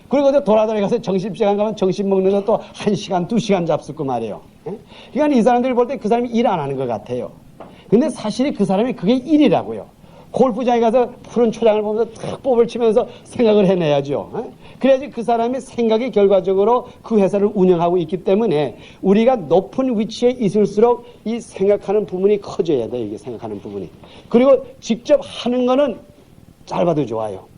그리고 돌아다니면서 점심시간 가면 점심 먹는 거 또 1시간, 2시간 잡수고 말이에요. 그러니까 이 사람들이 볼 때 그 사람이 일 안 하는 것 같아요. 근데 사실이 그 사람이 그게 일이라고요. 골프장에 가서 푸른 초장을 보면서 탁 뽑을 치면서 생각을 해내야죠. 그래야지 그 사람의 생각이 결과적으로 그 회사를 운영하고 있기 때문에 우리가 높은 위치에 있을수록 이 생각하는 부분이 커져야 돼요. 이게 생각하는 부분이. 그리고 직접 하는 거는 짧아도 좋아요.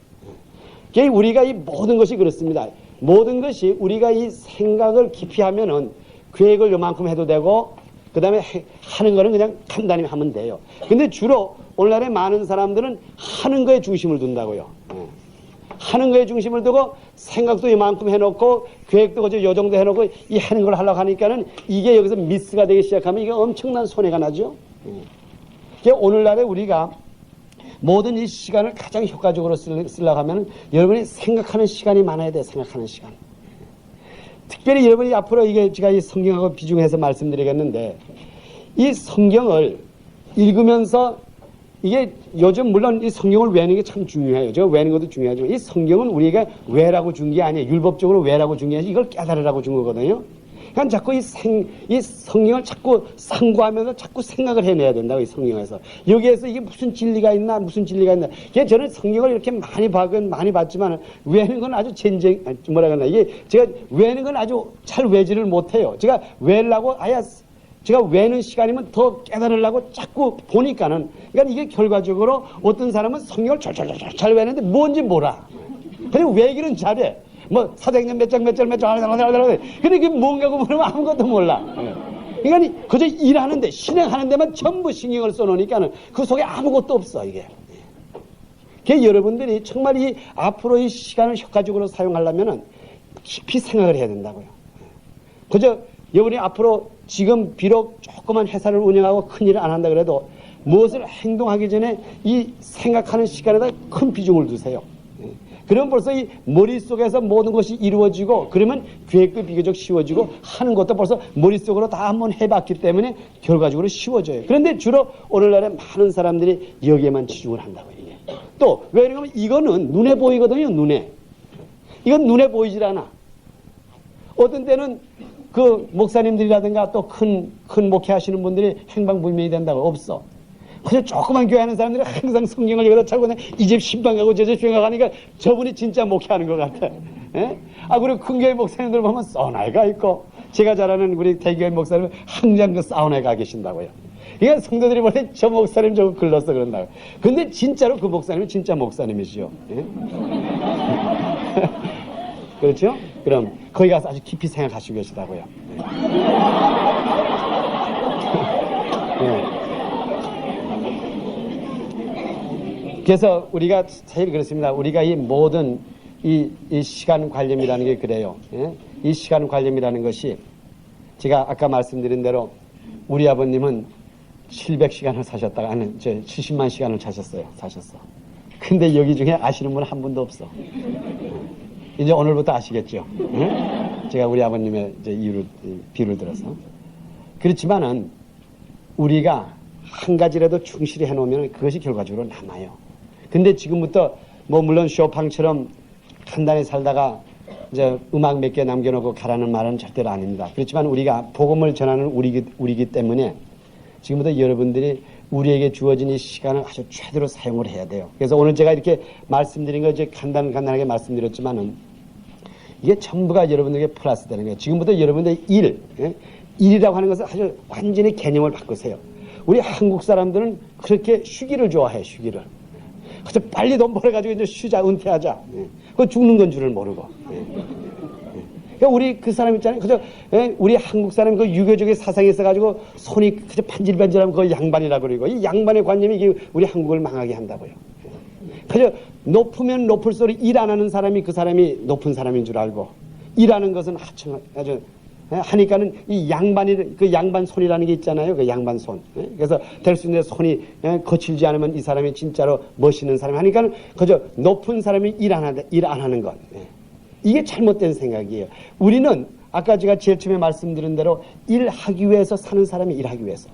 우리가 이 모든 것이 그렇습니다. 모든 것이 우리가 이 생각을 깊이 하면은 계획을 요만큼 해도 되고, 그 다음에 하는 거는 그냥 간단히 하면 돼요. 근데 주로 오늘날의 많은 사람들은 하는 거에 중심을 둔다고요. 하는 거에 중심을 두고 생각도 이만큼 해놓고 계획도 그저 요 정도 해놓고 이 하는 걸 하려고 하니까는 이게 여기서 미스가 되기 시작하면 이게 엄청난 손해가 나죠. 오늘날에 우리가 모든 이 시간을 가장 효과적으로 쓰려고 하면 여러분이 생각하는 시간이 많아야 돼요. 생각하는 시간. 특별히 여러분이 앞으로 이게 제가 이 성경하고 비중해서 말씀드리겠는데, 이 성경을 읽으면서 이게 요즘 물론 이 성경을 외우는 게 참 중요해요. 제가 외우는 것도 중요하지만 이 성경은 우리가 외라고 준 게 아니에요. 율법적으로 외라고 준 게 아니라 이걸 깨달으라고 준 거거든요. 그러니까 자꾸 이 성경을 자꾸 상고하면서 자꾸 생각을 해내야 된다고, 이 성경에서. 여기에서 이게 무슨 진리가 있나, 무슨 진리가 있나. 저는 성경을 이렇게 많이 봤지만, 외는 건 아주 뭐라 그러나, 이게 제가 외는 건 아주 잘 외지를 못해요. 제가 외려고 제가 외는 시간이면 더 깨달으려고 자꾸 보니까는, 그러니까 이게 결과적으로 어떤 사람은 성경을 잘 외는데 뭔지 몰라. 그리고 외기는 잘해. 뭐 사도행전 몇 장 근데 그게 뭔가고 물으면 아무것도 몰라. 그러니까 그저 일하는데, 실행하는 데만 전부 신경을 써놓으니까는 그 속에 아무것도 없어 이게. 그러니까 여러분들이 정말 이 앞으로 이 시간을 효과적으로 사용하려면은 깊이 생각을 해야 된다고요. 그저 여러분이 앞으로 지금 비록 조그만 회사를 운영하고 큰 일을 안 한다 그래도 무엇을 행동하기 전에 이 생각하는 시간에다 큰 비중을 두세요. 그러면 벌써 이 머릿속에서 모든 것이 이루어지고, 그러면 계획도 비교적 쉬워지고, 하는 것도 벌써 머릿속으로 다 한번 해봤기 때문에 결과적으로 쉬워져요. 그런데 주로 오늘날에 많은 사람들이 여기에만 집중을 한다고요. 이게. 또 왜 그러냐면 이거는 눈에 보이거든요. 눈에. 이건 눈에 보이질 않아. 어떤 때는 그 목사님들이라든가 또 큰 목회하시는 분들이 행방불명이 된다고. 없어. 그냥 조그만 교회 하는 사람들이 항상 성경을 여기다 차고 이 집 신방 가고 저 집 신방 가니까 저분이 진짜 목회하는 것 같아. 예? 그리고 큰 교회 목사님들 보면 사우나에 가 있고, 제가 잘 아는 우리 대교회 목사님은 항상 그 사우나에 가 계신다고요. 그러니까 성도들이 보내 저 목사님 저거 글렀어 그런다고. 근데 진짜로 그 목사님은 진짜 목사님이시요. 예? 그렇죠? 그럼 거기 가서 아주 깊이 생각하시고 계시다고요. 예. 그래서 우리가 사실 그렇습니다. 우리가 이 모든 이 시간 관념이라는 게 그래요. 예? 이 시간 관념이라는 것이 제가 아까 말씀드린 대로 우리 아버님은 700시간을 사셨다가, 아니, 70만 시간을 사셨어. 근데 여기 중에 아시는 분은 한 분도 없어. 이제 오늘부터 아시겠죠. 예? 제가 우리 아버님의 이제 비유를 들어서. 그렇지만은 우리가 한 가지라도 충실히 해놓으면 그것이 결과적으로 남아요. 근데 지금부터 뭐 물론 쇼팡처럼 간단히 살다가 이제 음악 몇 개 남겨놓고 가라는 말은 절대로 아닙니다. 그렇지만 우리가 복음을 전하는 우리기 때문에 지금부터 여러분들이 우리에게 주어진 이 시간을 아주 최대로 사용을 해야 돼요. 그래서 오늘 제가 이렇게 말씀드린 거 이제 간단하게 말씀드렸지만은 이게 전부가 여러분들에게 플러스 되는 거예요. 지금부터 여러분들의 일이라고 하는 것은 아주 완전히 개념을 바꾸세요. 우리 한국 사람들은 그렇게 쉬기를 좋아해, 쉬기를. 그래서 빨리 돈 벌어가지고 이제 쉬자, 은퇴하자. 그 죽는 건 줄을 모르고. 그러니까 우리 그 사람 있잖아요. 그저 우리 한국 사람 그 유교적인 사상이 있어가지고 손이 그저 반질반질하면 그걸 양반이라고 그러고 이 양반의 관념이 이게 우리 한국을 망하게 한다고요. 그저 높으면 높을수록 일 안 하는 사람이 그 사람이 높은 사람인 줄 알고 일하는 것은 아주 하니까는 이 양반이 그 양반 손이라는 게 있잖아요. 그 양반 손. 그래서 될 수 있는 손이 거칠지 않으면 이 사람이 진짜로 멋있는 사람이 하니까는 그저 높은 사람이 일 안 하는 것. 이게 잘못된 생각이에요. 우리는 아까 제가 제일 처음에 말씀드린 대로 일하기 위해서 사는 사람이 일하기 위해서.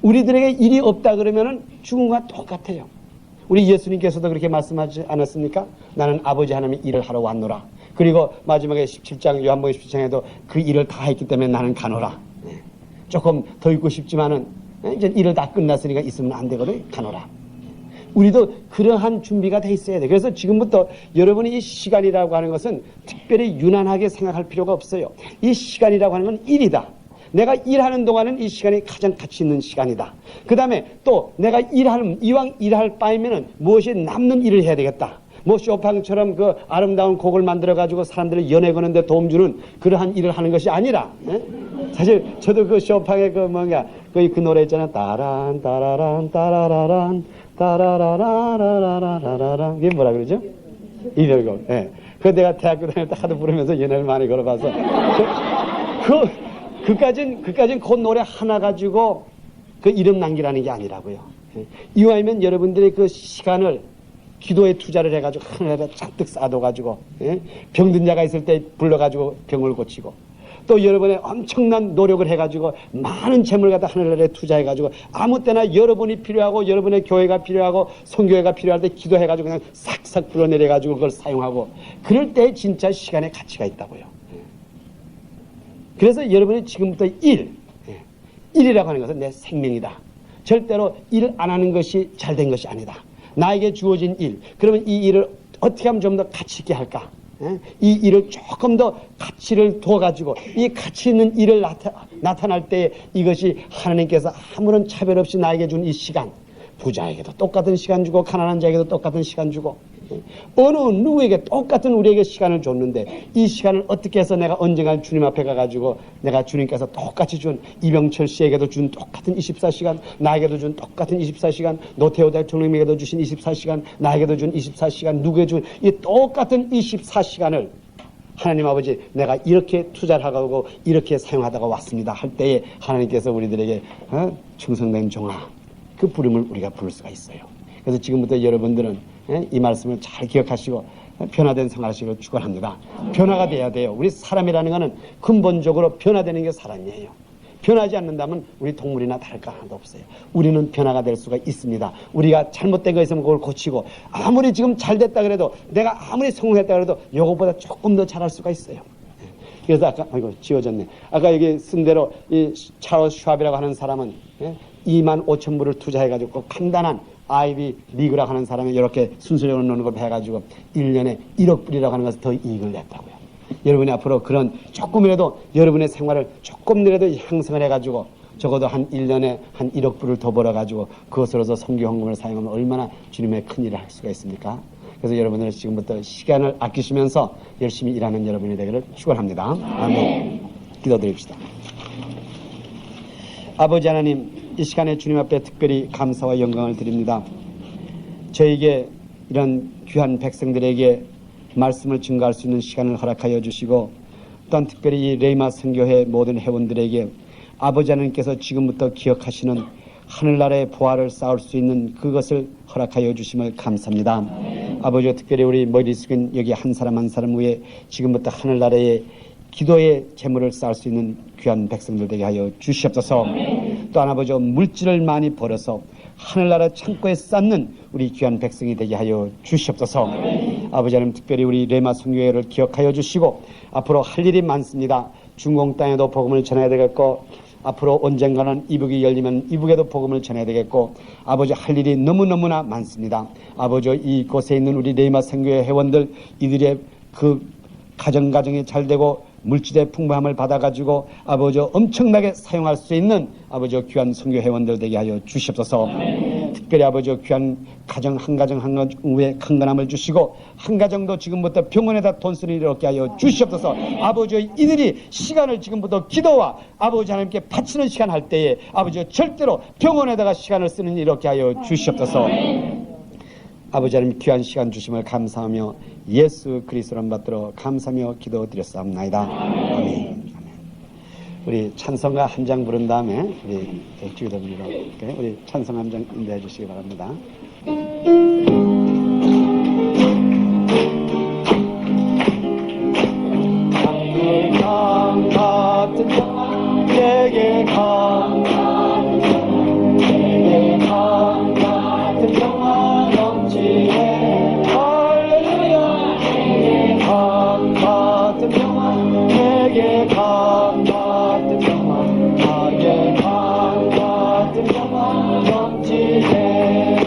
우리들에게 일이 없다 그러면은 죽은 것과 똑같아요. 우리 예수님께서도 그렇게 말씀하지 않았습니까? 나는 아버지 하나님의 일을 하러 왔노라. 그리고 마지막에 17장 요한복음 17장에도 그 일을 다 했기 때문에 나는 가노라. 조금 더 있고 싶지만은 이제 일을 다 끝났으니까 있으면 안 되거든. 가노라. 우리도 그러한 준비가 돼 있어야 돼. 그래서 지금부터 여러분이 이 시간이라고 하는 것은 특별히 유난하게 생각할 필요가 없어요. 이 시간이라고 하는 건 일이다. 내가 일하는 동안은 이 시간이 가장 가치 있는 시간이다. 그 다음에 또 내가 이왕 일할 바에면은 무엇이 남는 일을 해야 되겠다. 뭐 쇼팡처럼 그 아름다운 곡을 만들어가지고 사람들을 연애 거는데 도움 주는 그러한 일을 하는 것이 아니라, 사실 저도 그 쇼팡의 그 그 노래 있잖아. 따란 따라란 따라라란 따라라라라라라라라. 이게 뭐라 그러죠? 이별곡. 예. 그 내가 대학교 다닐 때 하도 부르면서 연애를 많이 걸어봐서 그까진 그 노래 하나 가지고 그 이름 남기라는 게 아니라고요. 이왕이면 여러분들의 그 시간을 기도에 투자를 해가지고 하늘에 잔뜩 쌓아둬가지고 병든 자가 있을 때 불러가지고 병을 고치고 또 여러분의 엄청난 노력을 해가지고 많은 재물을 갖다 하늘에 투자해가지고 아무 때나 여러분이 필요하고 여러분의 교회가 필요하고 선교회가 필요할 때 기도해가지고 그냥 싹싹 불어내려가지고 그걸 사용하고 그럴 때 진짜 시간의 가치가 있다고요. 그래서 여러분이 지금부터 일이라고 하는 것은 내 생명이다. 절대로 일 안 하는 것이 잘된 것이 아니다. 나에게 주어진 일, 그러면 이 일을 어떻게 하면 좀 더 가치 있게 할까? 이 일을 조금 더 가치를 둬가지고 이 가치 있는 일을 나타날 때 이것이 하나님께서 아무런 차별 없이 나에게 준 이 시간, 부자에게도 똑같은 시간 주고 가난한 자에게도 똑같은 시간 주고 어느 누구에게 똑같은 우리에게 시간을 줬는데 이 시간을 어떻게 해서 내가 언젠가 주님 앞에 가가지고 내가 주님께서 똑같이 준 이병철 씨에게도 준 똑같은 24시간 나에게도 준 똑같은 24시간 노태우 대통령에게도 주신 24시간 나에게도 준 24시간 누구에게 준 이 똑같은 24시간을 하나님 아버지 내가 이렇게 투자를 하고 이렇게 사용하다가 왔습니다 할 때에 하나님께서 우리들에게 충성된 종아 그 부름을 우리가 부를 수가 있어요. 그래서 지금부터 여러분들은 이 말씀을 잘 기억하시고 변화된 생활하시기를 축원합니다. 변화가 돼야 돼요. 우리 사람이라는 것은 근본적으로 변화되는 게 사람이에요. 변하지 않는다면 우리 동물이나 다를 거 하나도 없어요. 우리는 변화가 될 수가 있습니다. 우리가 잘못된 거 있으면 그걸 고치고 아무리 지금 잘 됐다 그래도 내가 아무리 성공했다 그래도 이것보다 조금 더 잘할 수가 있어요. 그래서 아까 지워졌네. 아까 여기 쓴 대로 이 찰스 슈왑이라고 하는 사람은 25,000불을 투자해가지고 간단한 아이비 리그라고 하는 사람이 이렇게 순서적으로 노는 걸 해가지고 1년에 1억 불이라고 하는 것을 더 이익을 냈다고요. 여러분이 앞으로 그런 조금이라도 여러분의 생활을 조금이라도 향상을 해가지고 적어도 한 1년에 한 1억 불을 더 벌어가지고 그것으로서 선교 헌금을 사용하면 얼마나 주님의 큰 일을 할 수가 있습니까? 그래서 여러분들 지금부터 시간을 아끼시면서 열심히 일하는 여러분이 되기를 축원합니다. 아멘. 기도드립시다. 아버지 하나님, 이 시간에 주님 앞에 특별히 감사와 영광을 드립니다. 저에게 이런 귀한 백성들에게 말씀을 증거할 수 있는 시간을 허락하여 주시고 또한 특별히 이 레이마 선교회 모든 회원들에게 아버지 하나님께서 지금부터 기억하시는 하늘나라의 보화를 쌓을 수 있는 그것을 허락하여 주심을 감사합니다. 아버지가 특별히 우리 머리 숙인 여기 한 사람 한 사람 위에 지금부터 하늘나라의 기도의 재물을 쌓을 수 있는 귀한 백성들 되게 하여 주시옵소서. 또한 아버지 물질을 많이 벌어서 하늘나라 창고에 쌓는 우리 귀한 백성이 되게 하여 주시옵소서. 아버지 하나님 특별히 우리 레마 선교회를 기억하여 주시고 앞으로 할 일이 많습니다. 중공 땅에도 복음을 전해야 되겠고 앞으로 언젠가는 이북이 열리면 이북에도 복음을 전해야 되겠고 아버지 할 일이 너무너무나 많습니다. 아버지 이곳에 있는 우리 레이마 선교회 회원들 이들의 그 가정이 잘 되고 물질의 풍부함을 받아가지고 아버지 엄청나게 사용할 수 있는 아버지 귀한 선교 회원들 되게 하여 주시옵소서. 특별히 아버지 귀한 가정 한 가정 후에 강건함을 주시고 한 가정도 지금부터 병원에다 돈 쓰는 일을 얻게 하여 주시옵소서. 아버지 이들이 시간을 지금부터 기도와 아버지 하나님께 바치는 시간 할 때에 아버지 절대로 병원에다가 시간을 쓰는 일을 얻게 하여 주시옵소서. 아버지 하나님 귀한 시간 주심을 감사하며 예수 그리스도를 받들어 감사하며 기도드렸사옵나이다. 아멘. 우리 찬송가 한 장 부른 다음에 우리 주기도문으로 우리 찬송 한 장 인도해 주시기 바랍니다. 강물 같은 평화 내게 강 같은 평화 넘치네. 할렐루야. 내게 강 같은 평화 내게 강 같은 평화 나에게 강 같은 평화 넘치네.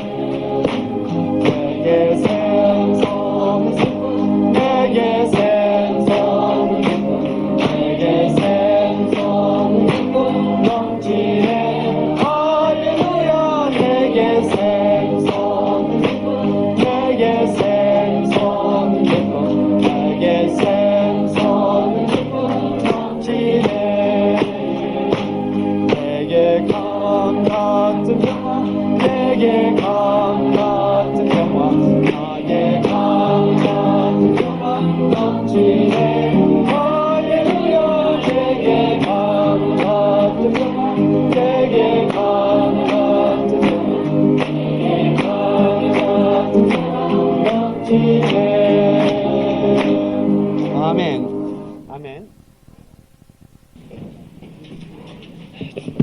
내게 생성은 슬픔 내게 생성은 기쁨 내게 생성은 기쁨 넘치네. 할렐루야. 내게 생성은 기쁨 내게 생성은 기쁨 내게 생성은 기쁨 넘치네. 내게 강 같은 평화 내게 강 같은 평화 나에게 강 같은 평화 넘치네. 할렐루야. 내게 강 같은 평화 내게 강 같은 평화 내게 강 같은 평화 넘치네. 아멘. 아멘.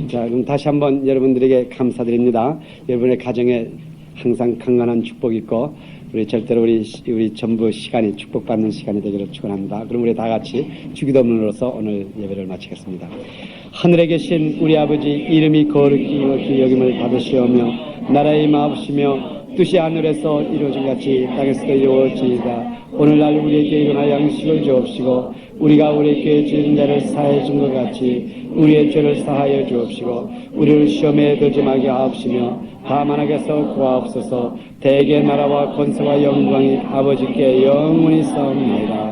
자, 그럼 다시 한번 여러분들에게 감사드립니다. 여러분의 가정에 항상 강건한 축복이 있고 우리 절대로 우리 전부 시간이 축복받는 시간이 되기를 축원합니다. 그럼 우리 다 같이 주기도문으로서 오늘 예배를 마치겠습니다. 하늘에 계신 우리 아버지 이름이 거룩히 여김을 받으시오며 나라의 마옵시며 뜻이 하늘에서 이루어진 같이 땅에서도 이루어지이다. 오늘날 우리에게 일용할 양식을 주옵시고 우리가 우리에게 죄진 자를 사하여 준 것 같이 우리의 죄를 사하여 주옵시고 우리를 시험에 들지 말게 하옵시며 다만 악에서 구하옵소서. 대개 나라와 권세와 영광이 아버지께 영원히 싸움나이다.